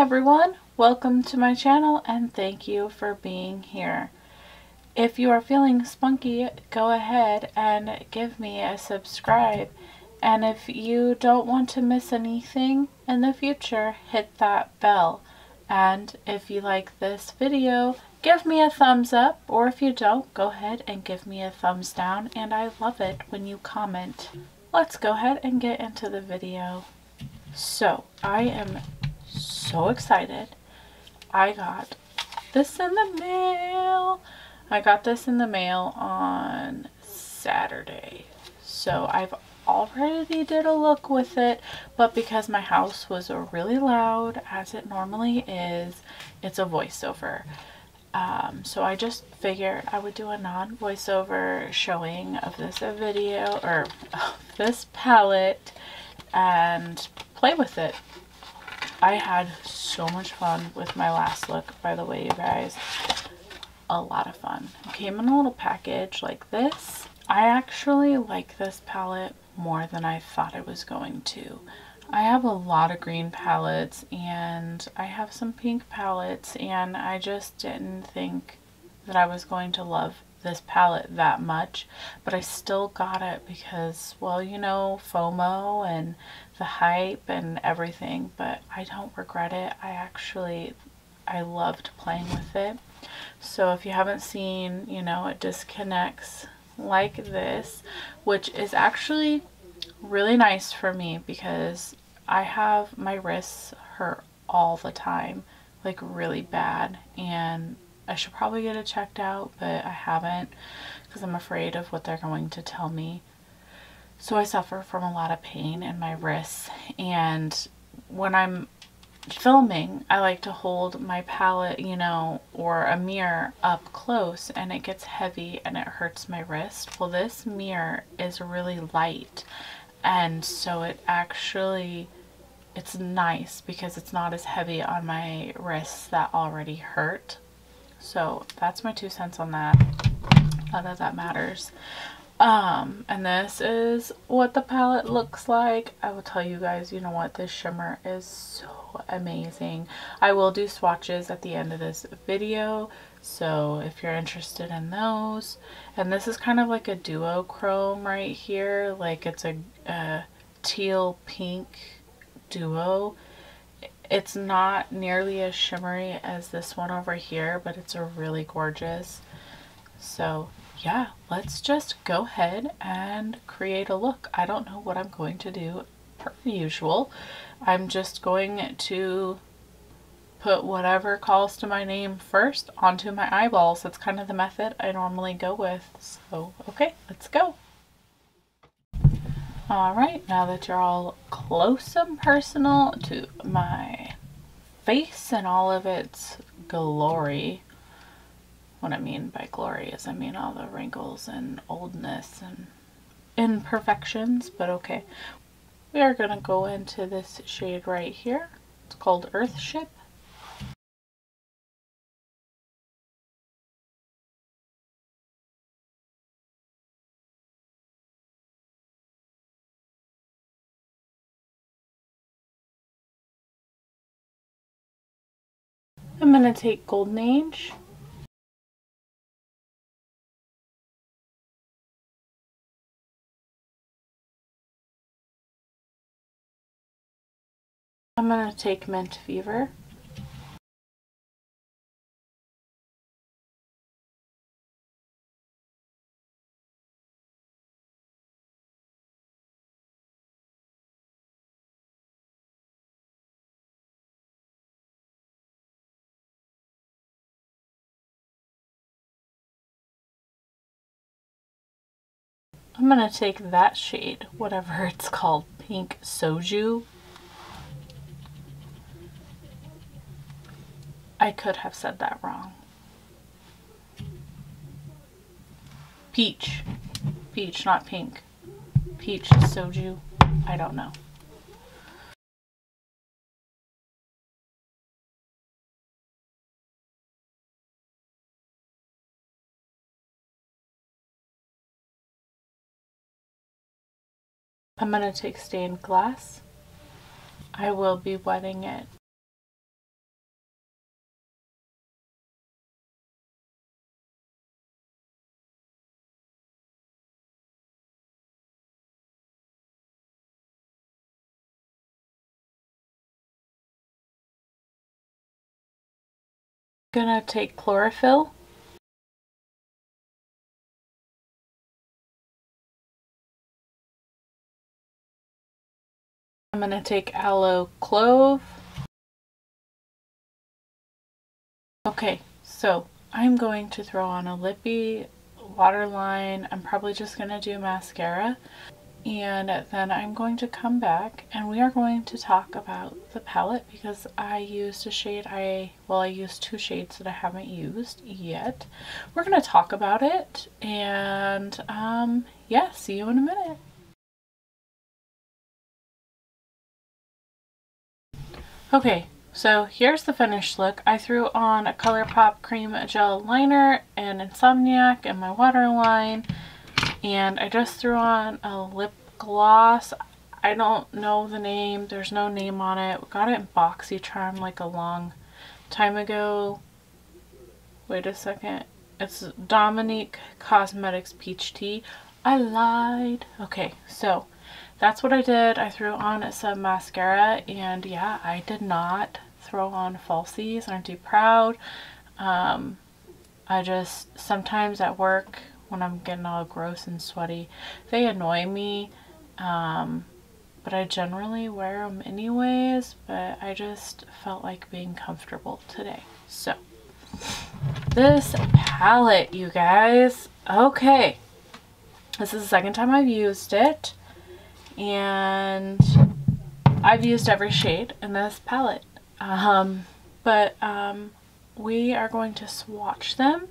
everyone, welcome to my channel and thank you for being here. If you are feeling spunky, go ahead and give me a subscribe, and if you don't want to miss anything in the future, hit that bell. And if you like this video, give me a thumbs up, or if you don't, go ahead and give me a thumbs down, and I love it when you comment. Let's go ahead and get into the video. So I am so excited. I got this in the mail. I got this in the mail on Saturday. So I've already did a look with it, but because my house was really loud, as it normally is, it's a voiceover. So I just figured I would do a non-voiceover showing of this video, or this palette, and play with it. I had so much fun with my last look, by the way, you guys. A lot of fun. It came in a little package like this. I actually like this palette more than I thought I was going to. I have a lot of green palettes and I have some pink palettes, and I just didn't think that I was going to love this palette that much, but I still got it because, well, you know, FOMO and the hype and everything, but I don't regret it. I loved playing with it. So if you haven't seen, you know, it disconnects like this, which is actually really nice for me because I have my wrists hurt all the time, like really bad, and I should probably get it checked out, but I haven't because I'm afraid of what they're going to tell me. So I suffer from a lot of pain in my wrists, and when I'm filming, I like to hold my palette, you know, or a mirror up close, and it gets heavy and it hurts my wrist. Well, this mirror is really light, and so it's nice because it's not as heavy on my wrists that already hurt. So that's my 2 cents on that. Not that that matters. And this is what the palette looks like. I will tell you guys, you know what, this shimmer is so amazing. I will do swatches at the end of this video, so if you're interested in those. And this is kind of like a duochrome right here, like it's a teal pink duo. It's not nearly as shimmery as this one over here, but it's a really gorgeous. So yeah, let's just go ahead and create a look. I don't know what I'm going to do per usual. I'm just going to put whatever calls to my name first onto my eyeballs. That's kind of the method I normally go with. So, okay, let's go. Alright, now that you're all close and personal to my face and all of its glory. What I mean by glory is I mean all the wrinkles and oldness and imperfections, but okay. We are going to go into this shade right here. It's called Earthship. I'm going to take Golden Age. I'm going to take Mint Fever. I'm going to take that shade, whatever it's called, Pink Soju. I could have said that wrong. Peach. Peach, not pink. Peach Soju. I don't know. I'm going to take Stained Glass. I will be wetting it Gonna take Chlorophyll. I'm gonna take Aloe Clove. Okay, so I'm going to throw on a lippy waterline. I'm probably just gonna do mascara. And then I'm going to come back and we are going to talk about the palette because I used a shade, I used two shades that I haven't used yet. We're going to talk about it and yeah, see you in a minute. Okay, so here's the finished look. I threw on a ColourPop Cream Gel Liner and Insomniac and my waterline. And I just threw on a lip gloss. I don't know the name. There's no name on it. We got it in BoxyCharm like a long time ago. Wait a second. It's Dominique Cosmetics Peach Tea. I lied. Okay, so that's what I did. I threw on some mascara and yeah, I did not throw on falsies. Aren't you proud? I just sometimes at work when I'm getting all gross and sweaty, they annoy me, but I generally wear them anyways, but I just felt like being comfortable today. So this palette, you guys, okay, this is the second time I've used it and I've used every shade in this palette, we are going to swatch them,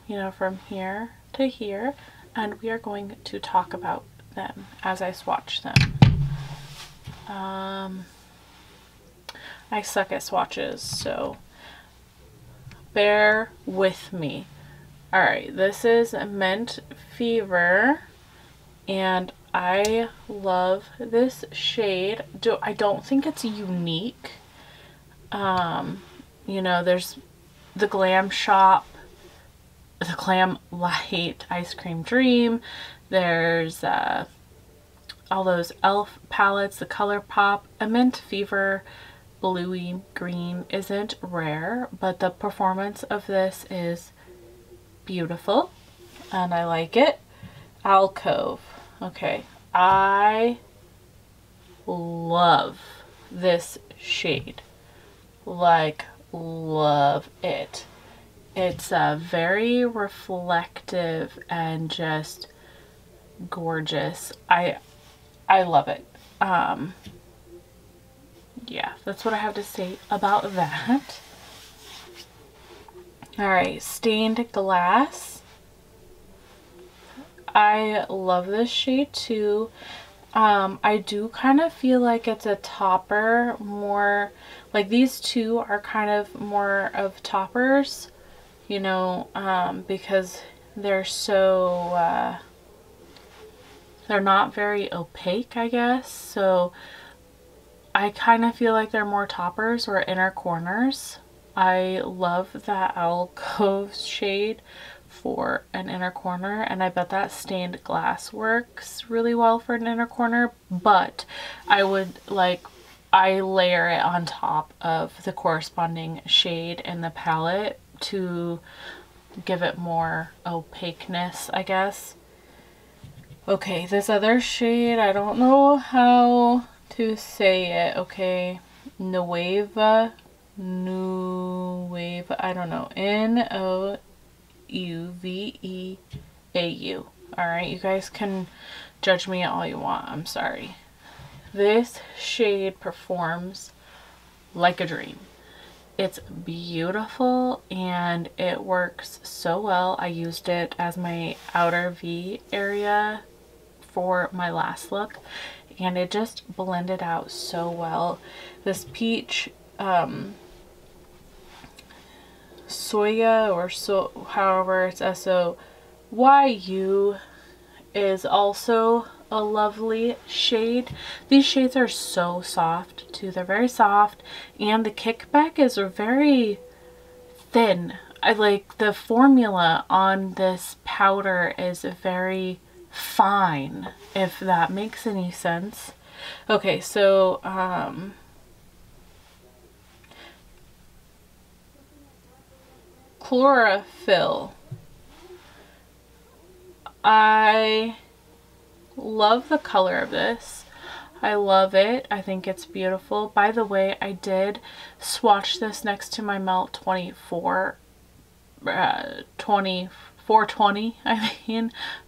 you know, from here to here, and we are going to talk about them as I swatch them. I suck at swatches, so bear with me. Alright, this is Mint Fever, and I love this shade. I don't think it's unique. You know, there's the Glam Shop, the Glam Light Ice Cream Dream, there's all those e.l.f. palettes, the ColourPop. A Mint Fever bluey green isn't rare, but the performance of this is beautiful and I like it. Alcove. Okay, I love this shade, like love it. It's very reflective and just gorgeous. I love it. Yeah, that's what I have to say about that. Alright, Stained Glass. I love this shade too. I do kind of feel like it's a topper, more like these two are kind of more of toppers, you know, because they're so they're not very opaque, I guess, so I kind of feel like they're more toppers or inner corners. I love that Alcove shade for an inner corner, and I bet that Stained Glass works really well for an inner corner, but I would I layer it on top of the corresponding shade in the palette to give it more opaqueness, I guess. Okay, this other shade, I don't know how to say it, okay, Nueva, I don't know, N-O-U-V-E-A-U. Alright, you guys can judge me all you want, I'm sorry. This shade performs like a dream. It's beautiful and it works so well. I used it as my outer V area for my last look and it just blended out so well. This peach Soya, or so however it's S-O-Y-U, is also a lovely shade. These shades are so soft too. They're very soft and the kickback is very thin. I like the formula on this powder is very fine, if that makes any sense. Okay, so Chlorophyll. I love the color of this. I love it. I think it's beautiful. By the way, I did swatch this next to my Melt 420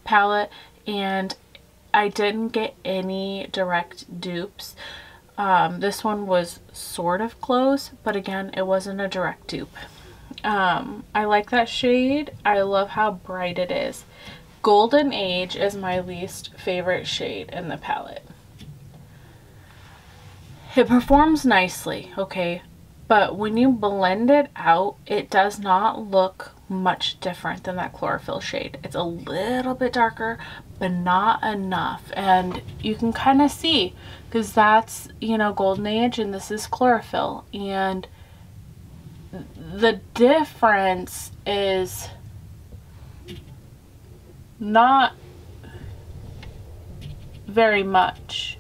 palette, and I didn't get any direct dupes. This one was sort of close, but again, it wasn't a direct dupe. I like that shade. I love how bright it is. Golden Age is my least favorite shade in the palette. It performs nicely, okay, but when you blend it out, it does not look much different than that Chlorophyll shade. It's a little bit darker, but not enough. And you can kind of see, because that's, you know, Golden Age and this is Chlorophyll. And the difference is not very much.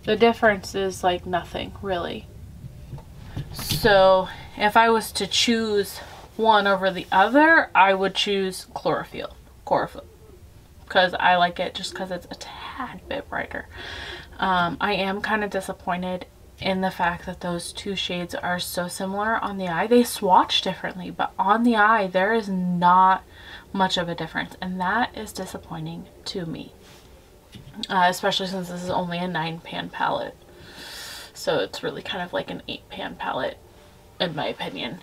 The difference is like nothing, really. So if I was to choose one over the other, I would choose Chlorophyll, because I like it just because it's a tad bit brighter. I am kind of disappointed in the fact that those two shades are so similar on the eye. They swatch differently, but on the eye there is not much of a difference, and that is disappointing to me, especially since this is only a 9-pan palette. So it's really kind of like an 8-pan palette in my opinion.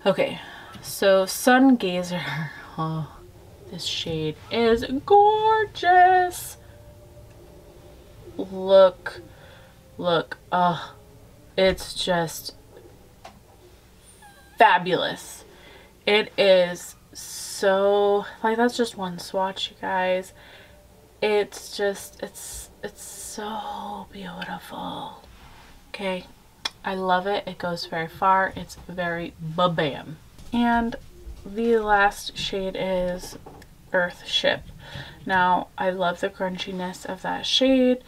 Okay, so Sun Gazer. Oh, this shade is gorgeous. Look, oh, it's just fabulous. It is so, like, that's just one swatch, you guys. It's just, it's so beautiful. Okay, I love it. It goes very far. It's very ba-bam. And the last shade is Earthship. Now, I love the crunchiness of that shade.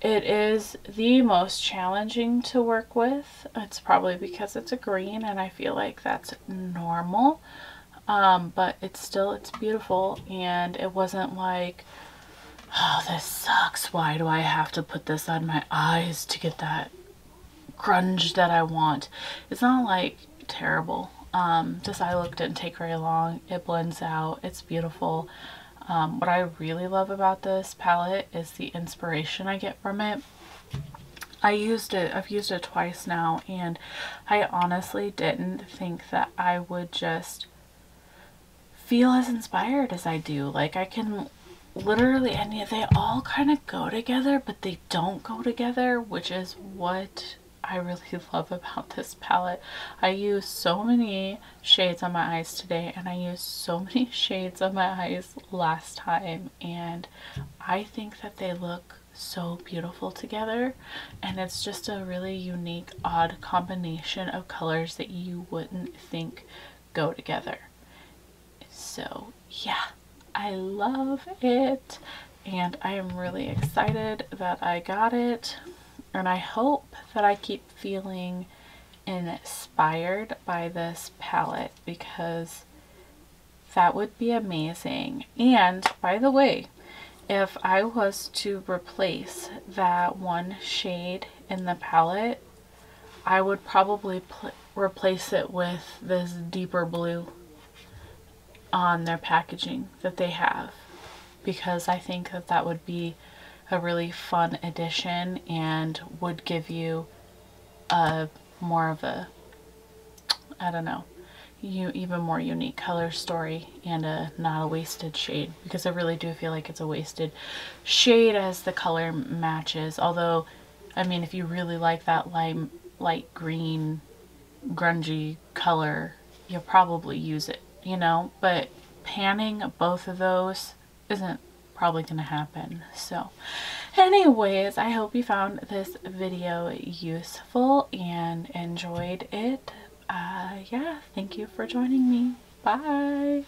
It is the most challenging to work with. It's probably because it's a green, and I feel like that's normal. But it's beautiful, and it wasn't like, oh, this sucks. Why do I have to put this on my eyes to get that grunge that I want? It's not like terrible. This eye look didn't take very long. It blends out. It's beautiful. What I really love about this palette is the inspiration I get from it. I've used it twice now, and I honestly didn't think that I would just feel as inspired as I do. Like, I can literally, and they all kind of go together, but they don't go together, which is what I really love about this palette. I used so many shades on my eyes today, and I used so many shades on my eyes last time, and I think that they look so beautiful together, and it's just a really unique, odd combination of colors that you wouldn't think go together. So yeah, I love it, and I am really excited that I got it. And I hope that I keep feeling inspired by this palette, because that would be amazing. And by the way, if I was to replace that one shade in the palette, I would probably replace it with this deeper blue on their packaging that they have, because I think that that would be a really fun addition and would give you a more of a, I don't know, even more unique color story, and not a wasted shade, because I really do feel like it's a wasted shade as the color matches. Although, I mean, if you really like that light green grungy color, you'll probably use it, you know, but panning both of those isn't probably gonna happen. So anyways, I hope you found this video useful and enjoyed it. Yeah, thank you for joining me. Bye.